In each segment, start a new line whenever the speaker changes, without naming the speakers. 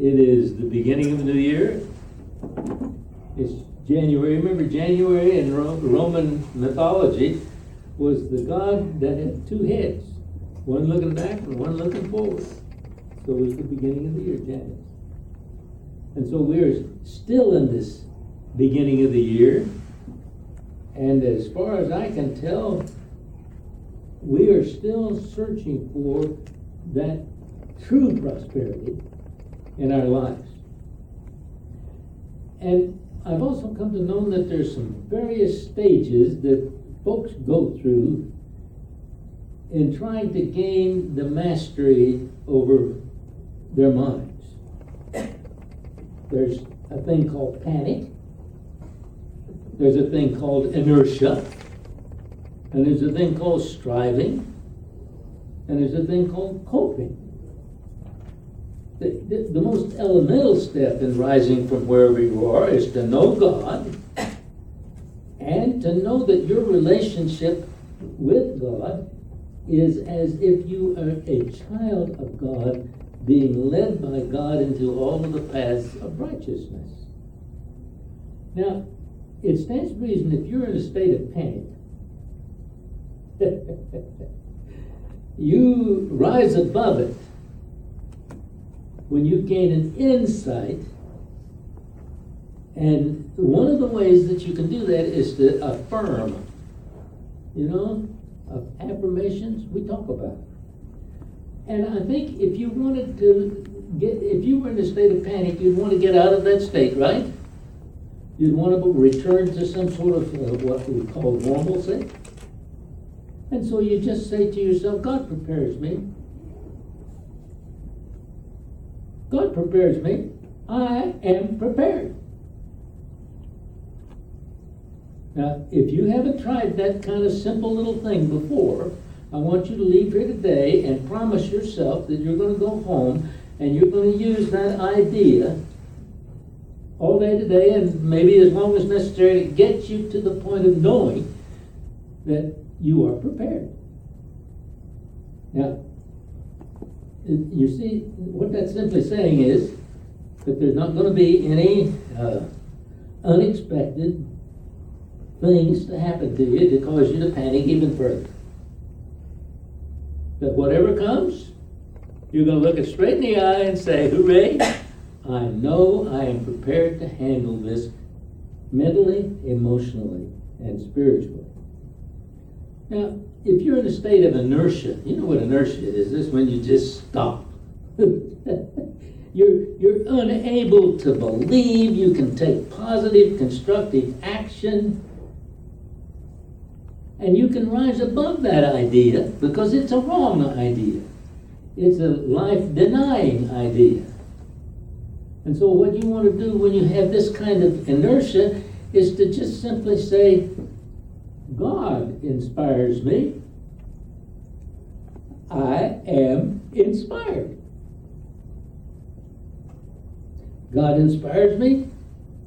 It is the beginning of the new year. It's January. Remember, January in Roman mythology was the god that had two heads, one looking back and one looking forward. So it was the beginning of the year, January. And so we're still in this beginning of the year. And as far as I can tell, we are still searching for that true prosperity in our lives. And I've also come to know that there's some various stages that folks go through in trying to gain the mastery over their minds. There's a thing called panic. There's a thing called inertia. And there's a thing called striving. And there's a thing called coping. The most elemental step in rising from wherever you are is to know God and to know that your relationship with God is as if you are a child of God being led by God into all of the paths of righteousness. Now, it stands to reason if you're in a state of panic, you rise above it when you gain an insight. And one of the ways that you can do that is to affirm. Affirmations we talk about. And I think if you were in a state of panic, you'd want to get out of that state, right? You'd want to return to some sort of what we call normalcy. And so you just say to yourself, God prepares me. God prepares me. I am prepared. Now, if you haven't tried that kind of simple little thing before, I want you to leave here today and promise yourself that you're going to go home and you're going to use that idea all day today and maybe as long as necessary to get you to the point of knowing that you are prepared. Now, you see, what that's simply saying is that there's not going to be any unexpected things to happen to you to cause you to panic even further. That whatever comes, you're going to look it straight in the eye and say, hooray, I know I am prepared to handle this mentally, emotionally, and spiritually. Now, if you're in a state of inertia, you know what inertia is. This is when you just stop. You're unable to believe you can take positive, constructive action. And you can rise above that idea because it's a wrong idea. It's a life-denying idea. And so what you want to do when you have this kind of inertia is to just simply say, God inspires me. I am inspired. God inspires me,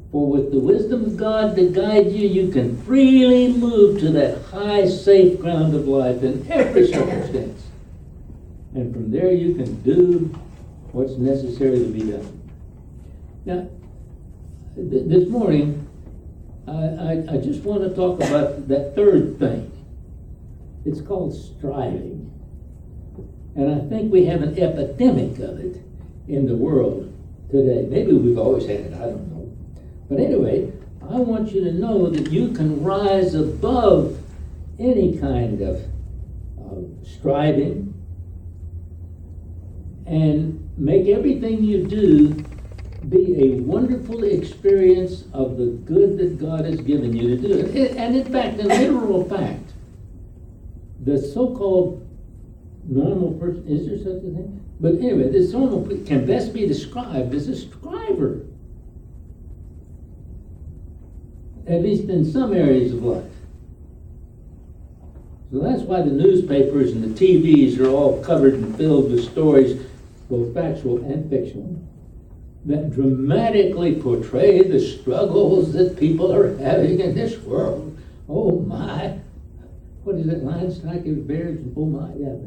for with the wisdom of God to guide you, you can freely move to that high, safe ground of life in every circumstance. And from there you can do what's necessary to be done. Now, this morning, I just want to talk about that third thing. It's called striving. And I think we have an epidemic of it in the world today. Maybe we've always had it, I don't know. But anyway, I want you to know that you can rise above any kind of striving and make everything you do be a wonderful experience of the good that God has given you to do. And in fact, in literal fact, the so-called normal person, is there such a thing? But anyway, this normal can best be described as a striver. At least in some areas of life. So that's why the newspapers and the TVs are all covered and filled with stories, both factual and fictional, that dramatically portray the struggles that people are having in this world. Oh my, what is it, lions, tigers, bears, oh my, yeah.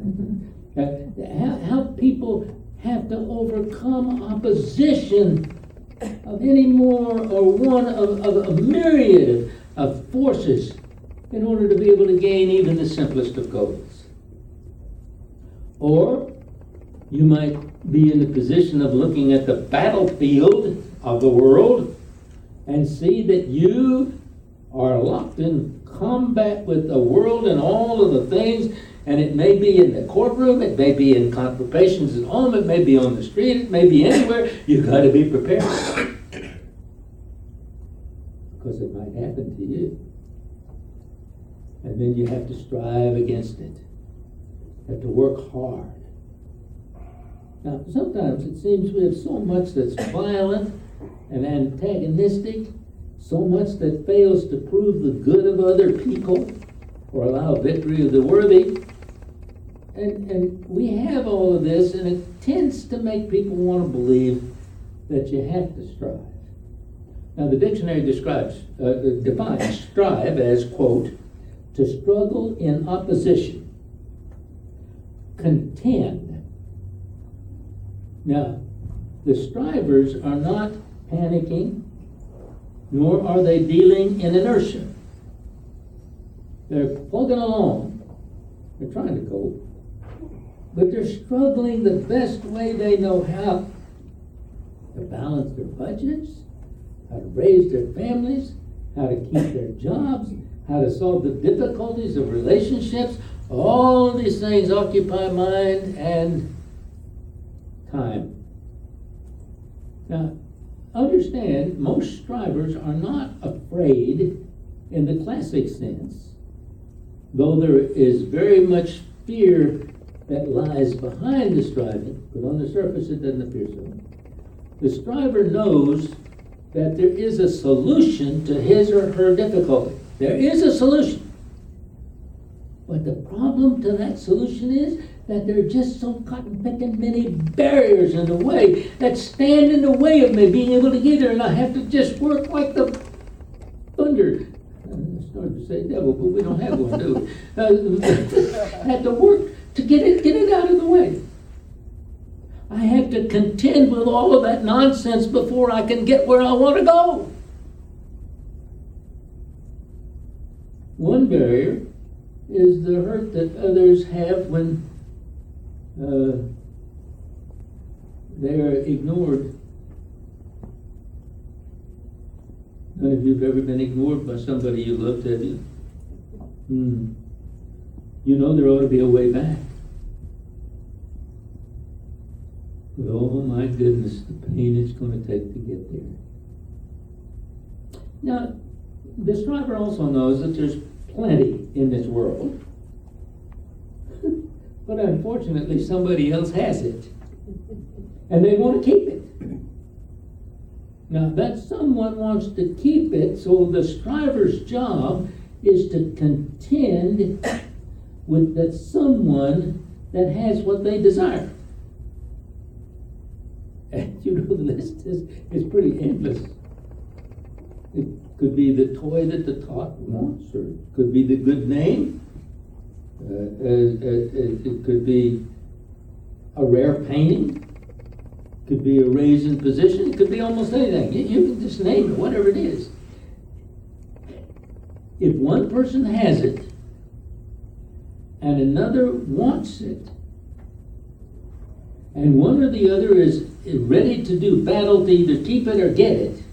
How people have to overcome opposition of any more or one of a myriad of forces in order to be able to gain even the simplest of goals. Or you might be in the position of looking at the battlefield of the world and see that you are locked in combat with the world and all of the things, and it may be in the courtroom, it may be in conversations at home, it may be on the street, it may be anywhere. You've got to be prepared. Because it might happen to you. And then you have to strive against it. You have to work hard. Now, sometimes it seems we have so much that's violent and antagonistic, so much that fails to prove the good of other people or allow victory of the worthy. And we have all of this, and it tends to make people want to believe that you have to strive. Now, the dictionary defines strive as, quote, to struggle in opposition, contend. Now, the strivers are not panicking, nor are they dealing in inertia. They're plugging along. They're trying to cope. But they're struggling the best way they know how to balance their budgets, how to raise their families, how to keep their jobs, how to solve the difficulties of relationships. All of these things occupy mind and time. Now, understand, most strivers are not afraid in the classic sense, though there is very much fear that lies behind the striving, but on the surface it doesn't appear so. The striver knows that there is a solution to his or her difficulty. There is a solution. But the problem to that solution is that there are just so cotton-picking many barriers in the way that stand in the way of me being able to get there, and I have to just work like the thunder. I started to say devil, but we don't have one, do we? I have to work to get it out of the way. I have to contend with all of that nonsense before I can get where I want to go. One barrier is the hurt that others have when they are ignored. None of you have ever been ignored by somebody you loved, have you? You know there ought to be a way back. But oh my goodness, the pain it's going to take to get there. Now, the striver also knows that there's plenty in this world. But unfortunately, somebody else has it. And they want to keep it. Now, that someone wants to keep it, so the striver's job is to contend with that someone that has what they desire. And you know, the list is pretty endless. It could be the toy that the tot wants, or it could be the good name. It could be a rare painting. It could be a raise in position. It could be almost anything. You can just name it, whatever it is. If one person has it and another wants it, and one or the other is ready to do battle to either keep it or get it,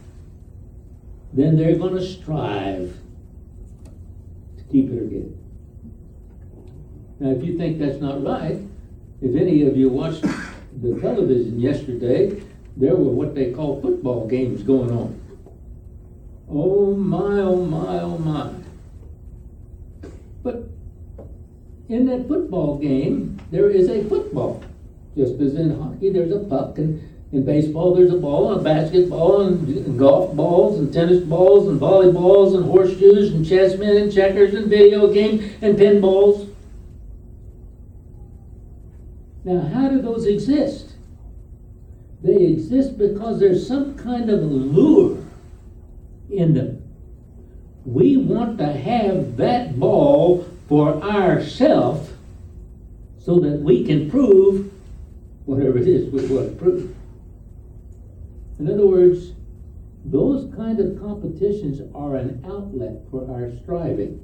then they're going to strive to keep it or get it. Now, if you think that's not right, if any of you watched the television yesterday, there were what they call football games going on. Oh my, oh my, oh my. But in that football game, there is a football. Just as in hockey, there's a puck, and in baseball, there's a ball, and a basketball, and golf balls, and tennis balls, and volleyballs, and horseshoes, and chessmen, and checkers, and video games, and pinballs. Now, how do those exist? They exist because there's some kind of lure in them. We want to have that ball for ourselves so that we can prove whatever it is with what fruit. In other words, those kind of competitions are an outlet for our striving.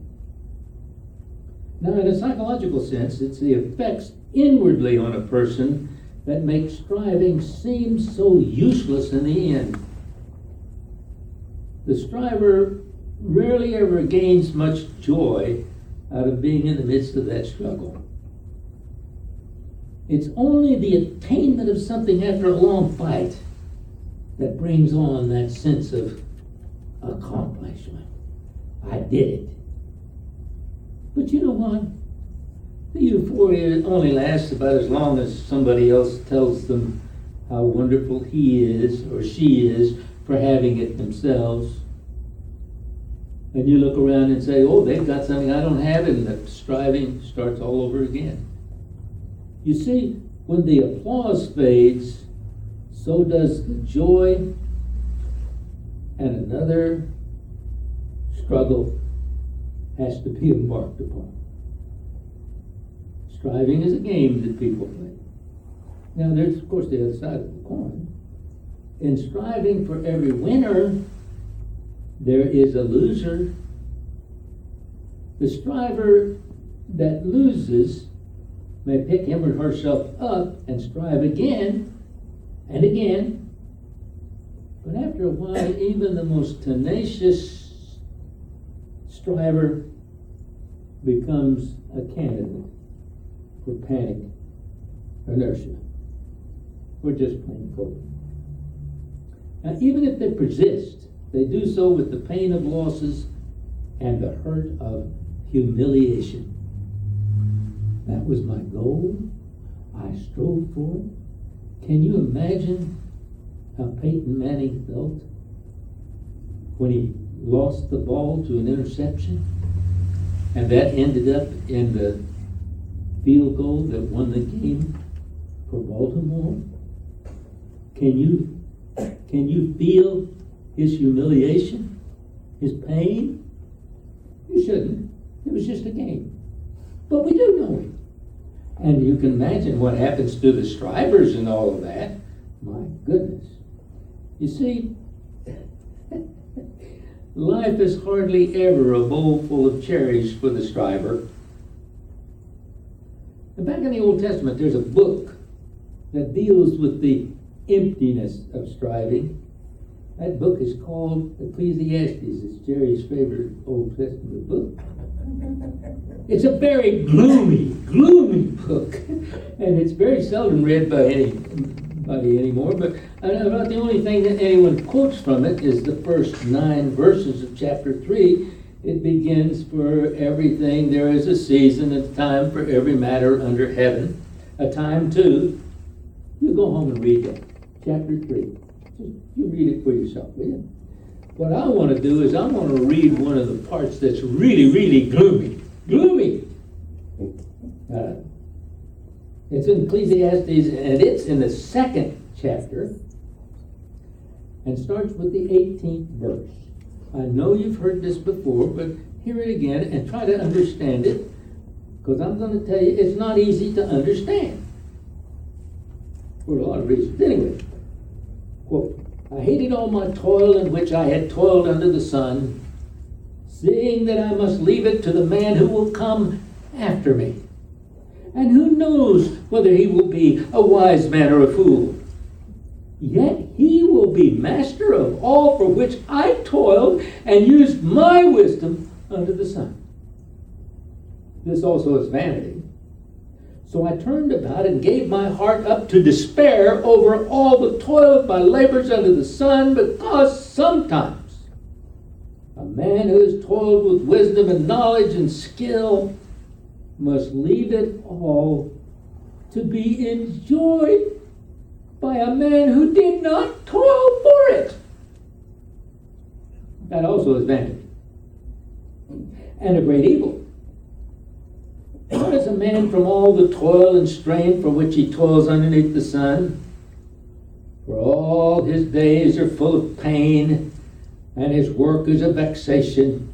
Now, in a psychological sense, it's the effects inwardly on a person that make striving seem so useless in the end. The striver rarely ever gains much joy out of being in the midst of that struggle. It's only the attainment of something after a long fight that brings on that sense of accomplishment. I did it. But you know what? The euphoria only lasts about as long as somebody else tells them how wonderful he is or she is for having it themselves. And you look around and say, oh, they've got something I don't have, and the striving starts all over again. You see, when the applause fades, so does the joy, and another struggle has to be embarked upon. Striving is a game that people play. Now, there's, of course, the other side of the coin. In striving for every winner, there is a loser. The striver that loses may pick him or herself up and strive again and again. But after a while, even the most tenacious striver becomes a candidate for panic, inertia, or just plain cold. Now, even if they persist, they do so with the pain of losses and the hurt of humiliation. That was my goal. I strove for it. Can you imagine how Peyton Manning felt when he lost the ball to an interception and that ended up in the field goal that won the game for Baltimore? Can you feel his humiliation, his pain? You shouldn't. It was just a game. But we do know it. And you can imagine what happens to the strivers and all of that. My goodness. You see, life is hardly ever a bowl full of cherries for the striver. And back in the Old Testament, there's a book that deals with the emptiness of striving. That book is called Ecclesiastes. It's Jerry's favorite Old Testament book. It's a very gloomy book. And it's very seldom read by anybody anymore. But about the only thing that anyone quotes from it is the first 9 verses of chapter 3. It begins, for everything there is a season, a time for every matter under heaven. A time too. You go home and read that. Chapter 3. You read it for yourself, will you? What I want to do is I want to read one of the parts that's really, really gloomy. Gloomy! It's in Ecclesiastes, and it's in the 2nd chapter, and starts with the 18th verse. I know you've heard this before, but hear it again and try to understand it, because I'm going to tell you it's not easy to understand for a lot of reasons. Anyway, quote, I hated all my toil in which I had toiled under the sun, seeing that I must leave it to the man who will come after me. And who knows whether he will be a wise man or a fool? Yet he will be master of all for which I toiled and used my wisdom under the sun. This also is vanity. So I turned about and gave my heart up to despair over all the toil of my labors under the sun, because sometimes a man who has toiled with wisdom and knowledge and skill must leave it all to be enjoyed by a man who did not toil for it. That also is vanity and a great evil. What is a man from all the toil and strain for which he toils underneath the sun? For all his days are full of pain, and his work is a vexation.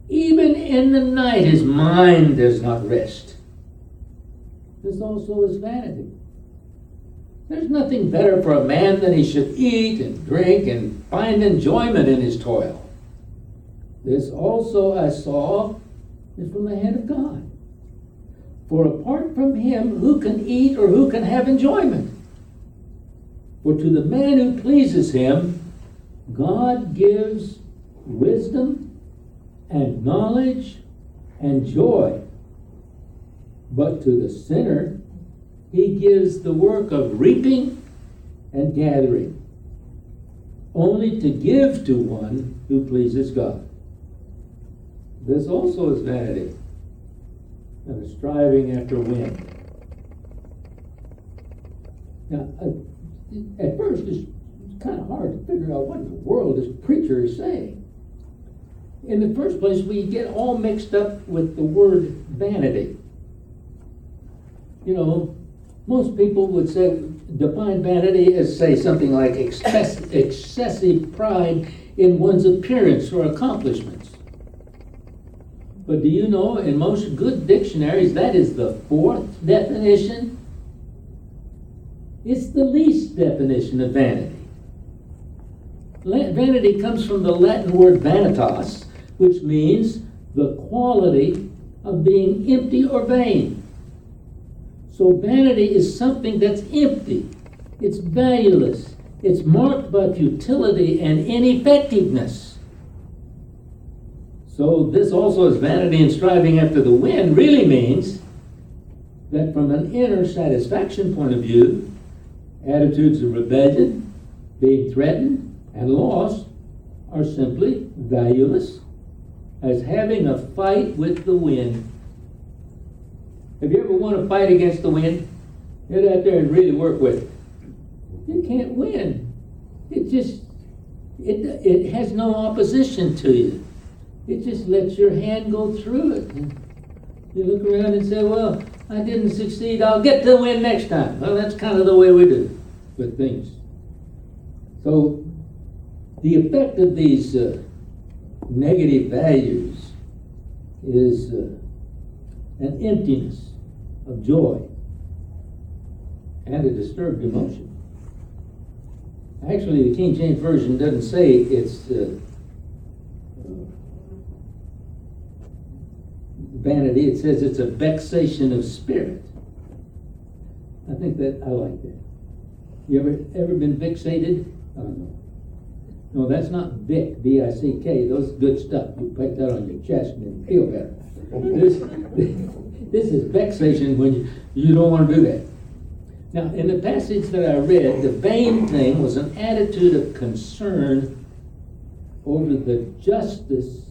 Even in the night his mind does not rest. This also is vanity. There's nothing better for a man than he should eat and drink and find enjoyment in his toil. This also I saw is from the hand of God. For apart from him, who can eat or who can have enjoyment? For to the man who pleases him, God gives wisdom and knowledge and joy. But to the sinner, he gives the work of reaping and gathering, only to give to one who pleases God. This also is vanity and a striving after wind. Now, at first, it's kind of hard to figure out what in the world this preacher is saying. In the first place, we get all mixed up with the word vanity. You know, most people would say, define vanity as, say, something like excessive pride in one's appearance or accomplishments. But do you know, in most good dictionaries, that is the fourth definition? It's the least definition of vanity. Vanity comes from the Latin word vanitas, which means the quality of being empty or vain. So vanity is something that's empty. It's valueless. It's marked by futility and ineffectiveness. So this also is vanity and striving after the wind really means that from an inner satisfaction point of view, attitudes of rebellion, being threatened, and lost are simply valueless as having a fight with the wind. Have you ever won a fight against the wind? Get out there and really work with it. You can't win. It has no opposition to you. It just lets your hand go through it. And you look around and say, well, I didn't succeed. I'll get to win next time. Well, that's kind of the way we do with things. So the effect of these negative values is an emptiness of joy and a disturbed emotion. Actually, the King James Version doesn't say it's vanity. It says it's a vexation of spirit. I think that I like that. You ever been vexated? Oh, no. No, that's not Vic, V-I-C-K. Those good stuff. You put that on your chest and feel better. This is vexation when you don't want to do that. Now, in the passage that I read, the vain thing was an attitude of concern over the justice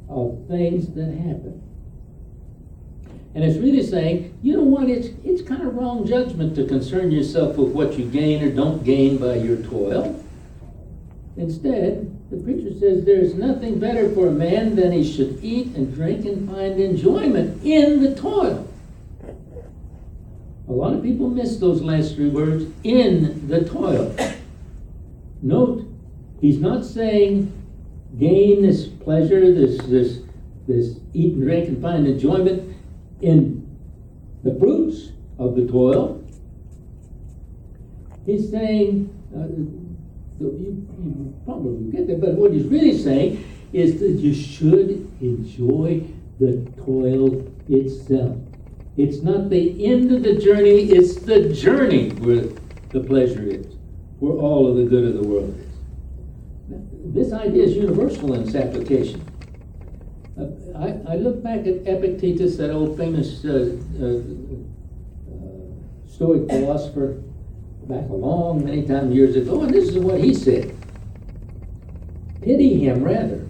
of things that happen. And it's really saying, you know what, it's kind of wrong judgment to concern yourself with what you gain or don't gain by your toil. Instead, the preacher says there's nothing better for a man than he should eat and drink and find enjoyment in the toil. A lot of people miss those last three words, in the toil. Note, he's not saying gain this pleasure, this eat and drink and find enjoyment in the fruits of the toil. He's saying, you probably get that, but what he's really saying is that you should enjoy the toil itself. It's not the end of the journey, it's the journey where the pleasure is, where all of the good of the world is. Now, this idea is universal in its application. I look back at Epictetus, that old famous Stoic philosopher, back many years ago, and this is what he said. Pity him rather.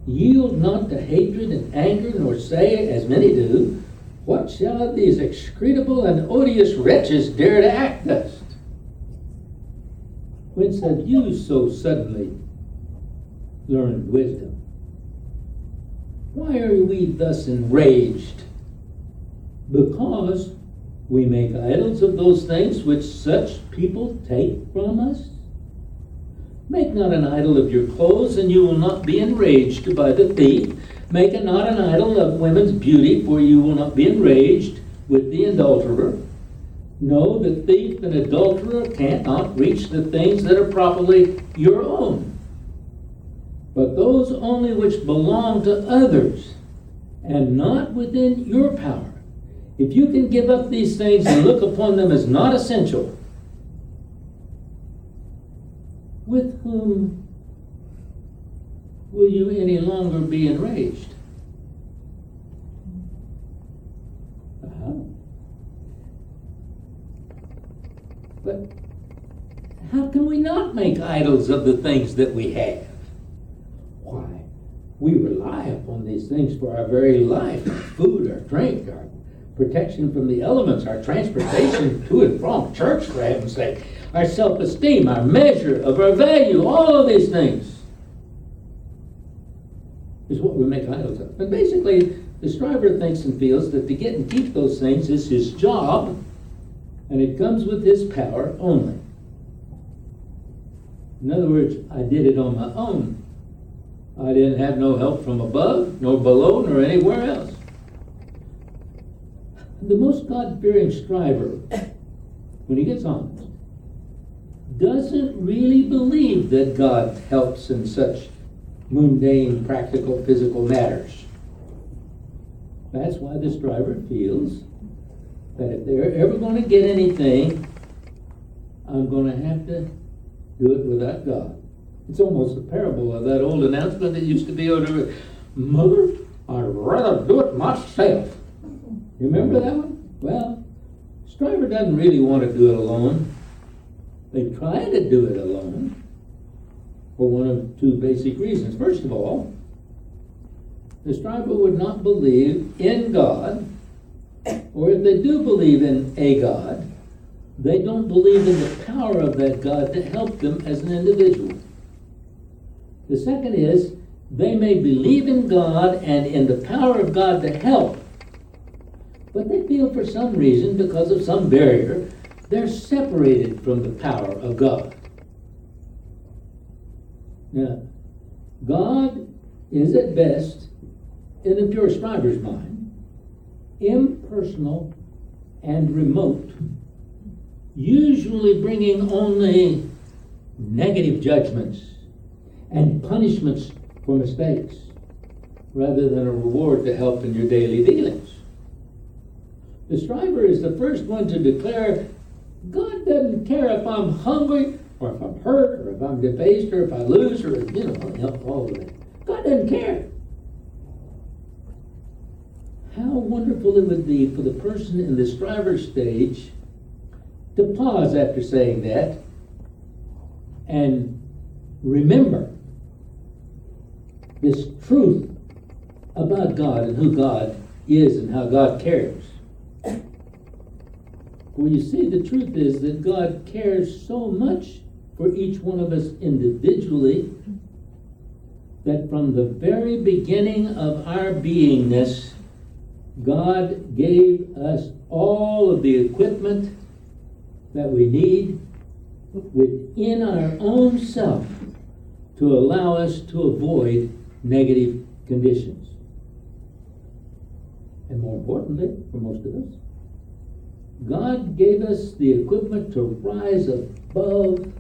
Yield not to hatred and anger, nor say, as many do, what shall these execrable and odious wretches dare to act thus? Whence have you so suddenly learned wisdom? Why are we thus enraged? Because we make idols of those things which such people take from us. Make not an idol of your clothes, and you will not be enraged by the thief. Make not an idol of women's beauty, for you will not be enraged with the adulterer. No, the thief and adulterer cannot reach the things that are properly your own, but those only which belong to others and not within your power. If you can give up these things and look upon them as not essential, with whom will you any longer be enraged? But how can we not make idols of the things that we have? Why, we rely upon these things for our very life, our food, our drink, our protection from the elements, our transportation to and from church, for heaven's sake, our self-esteem, our measure of our value, all of these things is what we make idols of. But basically, the striver thinks and feels that to get and keep those things is his job, and it comes with his power only. In other words, I did it on my own. I didn't have no help from above, nor below, nor anywhere else. The most God-fearing striver, when he gets honest, doesn't really believe that God helps in such mundane, practical, physical matters. That's why the striver feels that if they're ever going to get anything, I'm going to have to do it without God. It's almost a parable of that old announcement that used to be over, Mother, I'd rather do it myself. You remember that one? Well, striver doesn't really want to do it alone. They try to do it alone for one of two basic reasons. First of all, the striver would not believe in God, or if they do believe in a God, they don't believe in the power of that God to help them as an individual. The second is, they may believe in God and in the power of God to help, but they feel for some reason, because of some barrier, they're separated from the power of God. Now, God is at best, in the pure striver's mind, impersonal and remote, usually bringing only negative judgments and punishments for mistakes, rather than a reward to help in your daily dealings. The striver is the first one to declare, God doesn't care if I'm hungry, or if I'm hurt, or if I'm debased, or if I lose, or, all of that. God doesn't care. How wonderful it would be for the person in the striver stage to pause after saying that and remember this truth about God and who God is and how God cares. Well, you see, the truth is that God cares so much for each one of us individually that from the very beginning of our beingness, God gave us all of the equipment that we need within our own self to allow us to avoid negative conditions. And more importantly, for most of us, God gave us the equipment to rise above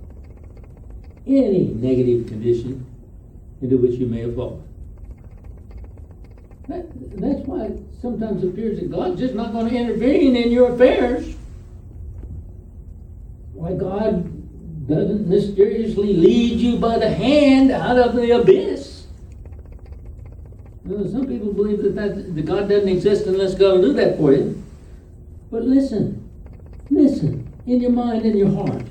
any negative condition into which you may have fallen. That's why it sometimes appears that God's just not going to intervene in your affairs. Why God doesn't mysteriously lead you by the hand out of the abyss. Some people believe that God doesn't exist unless God will do that for you. But listen, in your mind and your heart.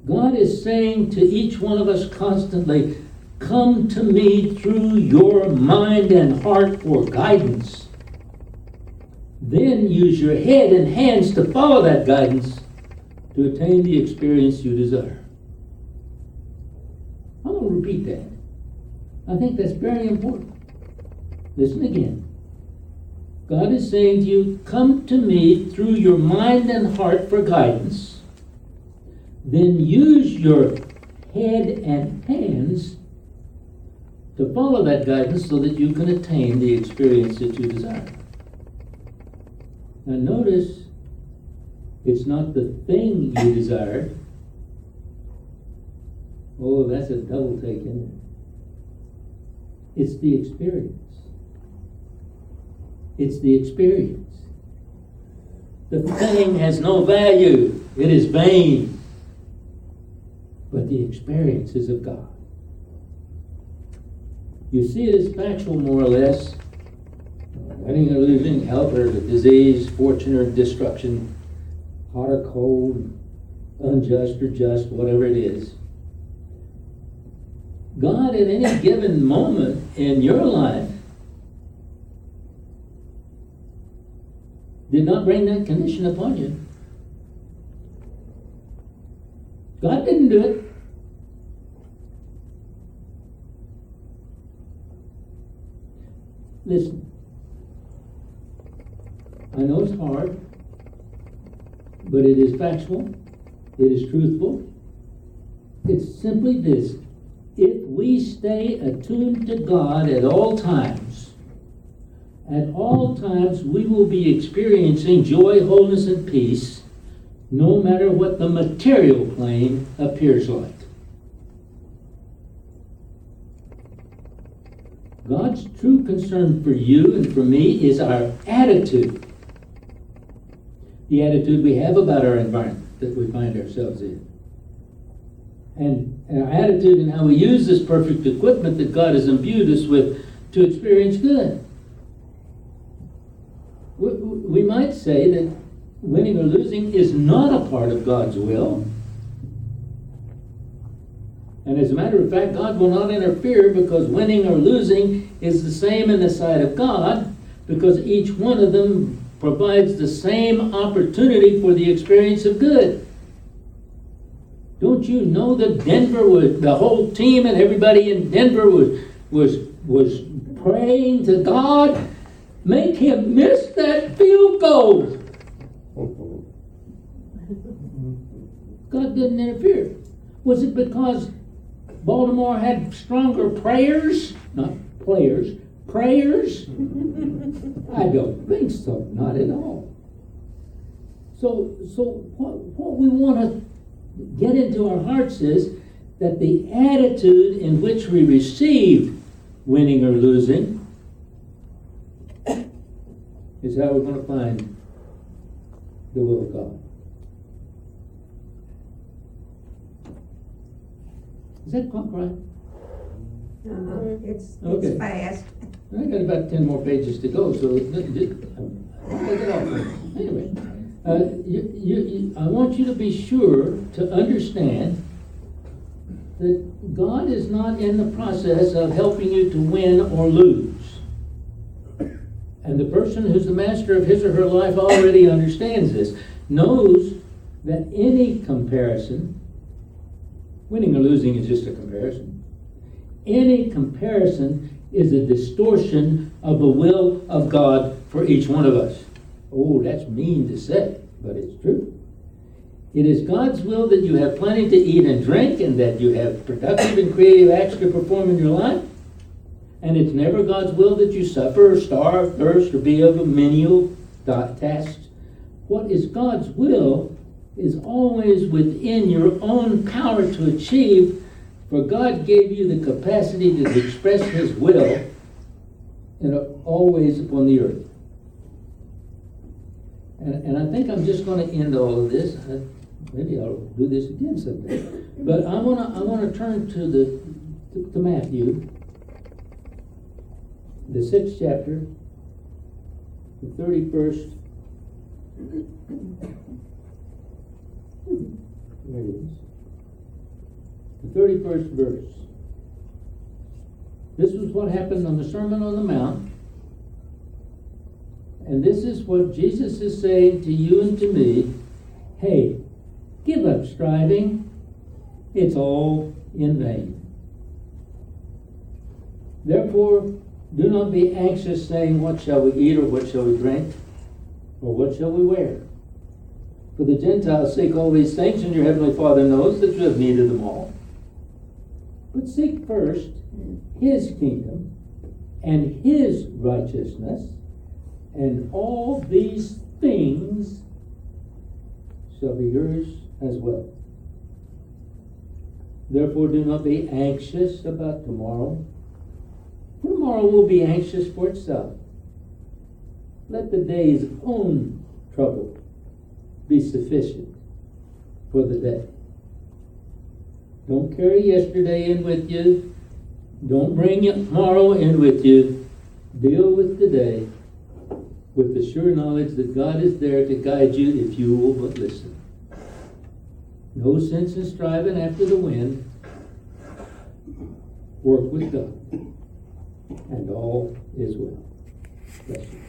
God is saying to each one of us constantly, come to me through your mind and heart for guidance. Then use your head and hands to follow that guidance to attain the experience you desire. I'm going to repeat that. I think that's very important. Listen again. God is saying to you, come to me through your mind and heart for guidance. Then use your head and hands to follow that guidance so that you can attain the experience that you desire. Now notice It's not the thing you desire. Oh, that's a double take, isn't it? It's the experience. It's the experience. The thing has no value. It is vain. But the experience is of God. You see it as factual, more or less. Winning or losing, health or disease, fortune or destruction, hot or cold, unjust or just, whatever it is. God, at any given moment in your life, did not bring that condition upon you. God didn't do it. Listen, I know it's hard, but it is factual, it is truthful. It's simply this: if we stay attuned to God at all times, we will be experiencing joy, wholeness, and peace, no matter what the material plane appears like. God's true concern for you and for me is our attitude. The attitude we have about our environment that we find ourselves in. And our attitude in how we use this perfect equipment that God has imbued us with to experience good. We might say that winning or losing is not a part of God's will. And as a matter of fact, God will not interfere, because winning or losing is the same in the sight of God, because each one of them provides the same opportunity for the experience of good. Don't you know that the whole team and everybody in Denver was praying to God, make him miss that field goal. God didn't interfere. Was it because Baltimore had stronger prayers? Not players. Prayers? I don't think so. Not at all. So what we want to get into our hearts is that the attitude in which we receive winning or losing is how we're going to find the will of God. Is that clock right?
It's
Okay.
fast.
I got about 10 more pages to go, so I'll take it off. Anyway, I want you to be sure to understand that God is not in the process of helping you to win or lose. And the person who's the master of his or her life already understands this, knows that any comparison, winning or losing is just a comparison, any comparison is a distortion of the will of God for each one of us. Oh, that's mean to say, but it's true. It is God's will that you have plenty to eat and drink, and that you have productive and creative acts to perform in your life. And it's never God's will that you suffer or starve, thirst, or be of a menial task. What is God's will is always within your own power to achieve, for God gave you the capacity to express his will in all ways upon the earth. And I think I'm just going to end all of this. Maybe I'll do this again someday. But I want to turn to Matthew, the 6th chapter, the 31st. There it is. The 31st verse. This was what happened on the Sermon on the Mount. And this is what Jesus is saying to you and to me. Hey, give up striving. It's all in vain. Therefore, do not be anxious, saying, what shall we eat, or what shall we drink, or what shall we wear? For the Gentiles seek all these things, and your heavenly Father knows that you have need of them all. But seek first his kingdom and his righteousness, and all these things shall be yours as well. Therefore, do not be anxious about tomorrow, for tomorrow will be anxious for itself. Let the day's own trouble be sufficient for the day. Don't carry yesterday in with you. Don't bring tomorrow in with you. Deal with today with the sure knowledge that God is there to guide you if you will but listen. No sense in striving after the wind. Work with God, and all is well. Bless you.